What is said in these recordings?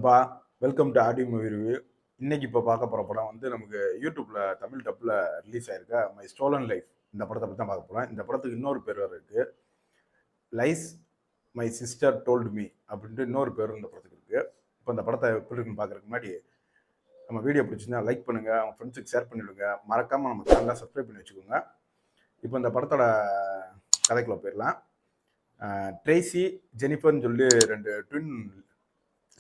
வணக்கம்ப்பா. Welcome to audio movie review. இன்னைக்கு இப்போ பார்க்க போகிற படம் வந்து நமக்கு யூடியூப்ல தமிழ் டப்பில் ரிலீஸ் ஆயிருக்க மை ஸ்டோலன் லைஃப். இந்த படத்தை பற்றி தான் பார்க்க போகிறோம். இந்த படத்துக்கு இன்னொரு பேர் வேறு இருக்குது. Lies my sister told me அப்படின்ட்டு இன்னொரு பேர் இந்த படத்துக்கு இருக்குது. இப்போ இந்த படத்தை எப்படி இருக்குன்னு பார்க்குறதுக்கு முன்னாடி நம்ம வீடியோ பிடிச்சிருந்தா லைக் பண்ணுங்கள், அவங்க ஃப்ரெண்ட்ஸுக்கு ஷேர் பண்ணிவிடுங்க, மறக்காமல் நம்ம சேனலை சப்ஸ்கிரைப் பண்ணி வச்சுக்கோங்க. இப்போ இந்த படத்தோட கதைக்குள்ள போயிடலாம். ட்ரேசி ஜெனிஃபர்னு சொல்லி 2 ட்வின்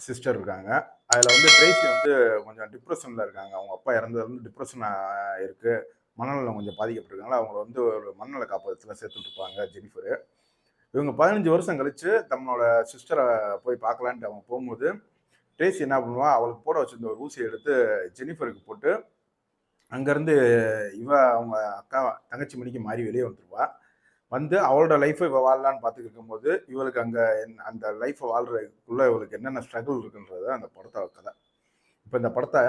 சிஸ்டர் இருக்காங்க. அதில் வந்து ட்ரேசி வந்து கொஞ்சம் டிப்ரெஷனில் இருக்காங்க. அவங்க அப்பா இறந்ததுலேருந்து டிப்ரெஷனாக இருக்குது, மனநலம் கொஞ்சம் பாதிக்கப்பட்டிருக்காங்க. அவங்கள வந்து ஒரு மனநல காப்பகத்தில் சேர்த்துட்ருப்பாங்க ஜெனிஃபரு. இவங்க 15 வருஷம் கழித்து தன்னோட சிஸ்டரை போய் பார்க்கலான்ட்டு அவங்க போகும்போது ட்ரேசி என்ன பண்ணுவா, அவளுக்கு போட வச்சிருந்த ஒரு ஊசியை எடுத்து ஜெனிஃபருக்கு போட்டு அங்கேருந்து அவங்க அக்கா தங்கச்சி மணிக்கு மாறி வெளியே வந்துடுவா. வந்து அவளோட லைஃப்பை இவள் வாழலான்னு பார்த்துட்டு இருக்கும்போது இவளுக்கு அங்கே அந்த லைஃப்பை வாழ்றதுக்குள்ளே இவளுக்கு என்னென்ன ஸ்ட்ரகிள் இருக்குன்றது அந்த படத்தோட கதை. இப்போ இந்த படத்தை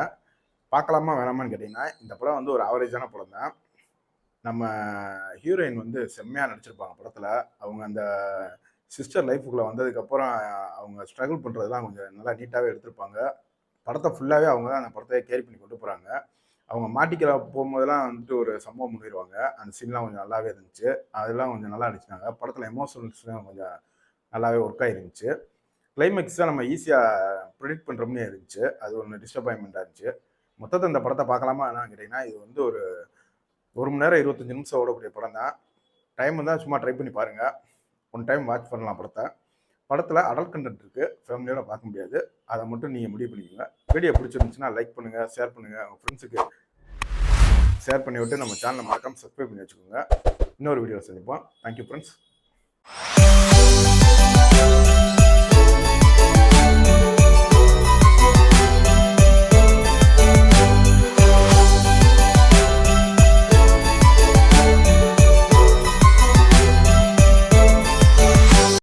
பார்க்கலாமா வேணாமான்னு கேட்டிங்கன்னா, இந்த படம் வந்து ஒரு ஆவரேஜான படம் தான். நம்ம ஹீரோயின் வந்து செம்மையாக நடிச்சிருப்பாங்க படத்தில். அவங்க அந்த சிஸ்டர் லைஃபுக்குள்ளே வந்ததுக்கப்புறம் அவங்க ஸ்ட்ரகிள் பண்ணுறதுலாம் கொஞ்சம் நல்லா நீட்டாகவே எடுத்திருப்பாங்க. படத்தை ஃபுல்லாகவே அவங்க தான் அந்த படத்தை கேரி பண்ணி கொண்டு போகிறாங்க. அவங்க மாட்டிக்கிற போகும்போதெல்லாம் வந்துட்டு ஒரு சம்பவம் பண்ணிடுவாங்க. அந்த சீன்லாம் கொஞ்சம் நல்லாவே இருந்துச்சு. அதெல்லாம் கொஞ்சம் நல்லா நடிச்சிட்டாங்க. படத்தில் எமோஷனல்ஸ்லாம் கொஞ்சம் நல்லாவே ஒர்க் ஆகிருந்துச்சு. கிளைமேக்ஸ் தான் நம்ம ஈஸியாக ப்ரிடிக்ட் பண்ணுறோம்னே இருந்துச்சு. அது ஒன்று டிஸ்டர்பாயின்மெண்ட்டாக இருந்துச்சு. மொத்தத்தை இந்த படத்தை பார்க்கலாமா என்னன்னு கேட்டிங்கன்னா, இது வந்து ஒரு 1 மணி நேரம் 25 நிமிஷம் ஓடக்கூடிய படம் தான். டைம் தான் சும்மா ட்ரை பண்ணி பாருங்கள். ஒன் டைம் வாட்ச் பண்ணலாம் படத்தை. படத்தில் அடல்ட் கண்டென்ட் இருக்குது, ஃபேமிலியோட பார்க்க முடியாது. அதை மட்டும் நீங்கள் முடிவு பண்ணிக்கோங்க. வீடியோ பிடிச்சிருந்துச்சுன்னா லைக் பண்ணுங்கள், ஷேர் பண்ணுங்கள், உங்கள் ஃப்ரெண்ட்ஸுக்கு ஷேர் பண்ணி விட்டு நம்ம சேனலை மறக்காமல் சப்ஸ்கிரைப் பண்ணி வச்சுக்கோங்க. இன்னொரு வீடியோ சந்திப்போம். Thank you friends.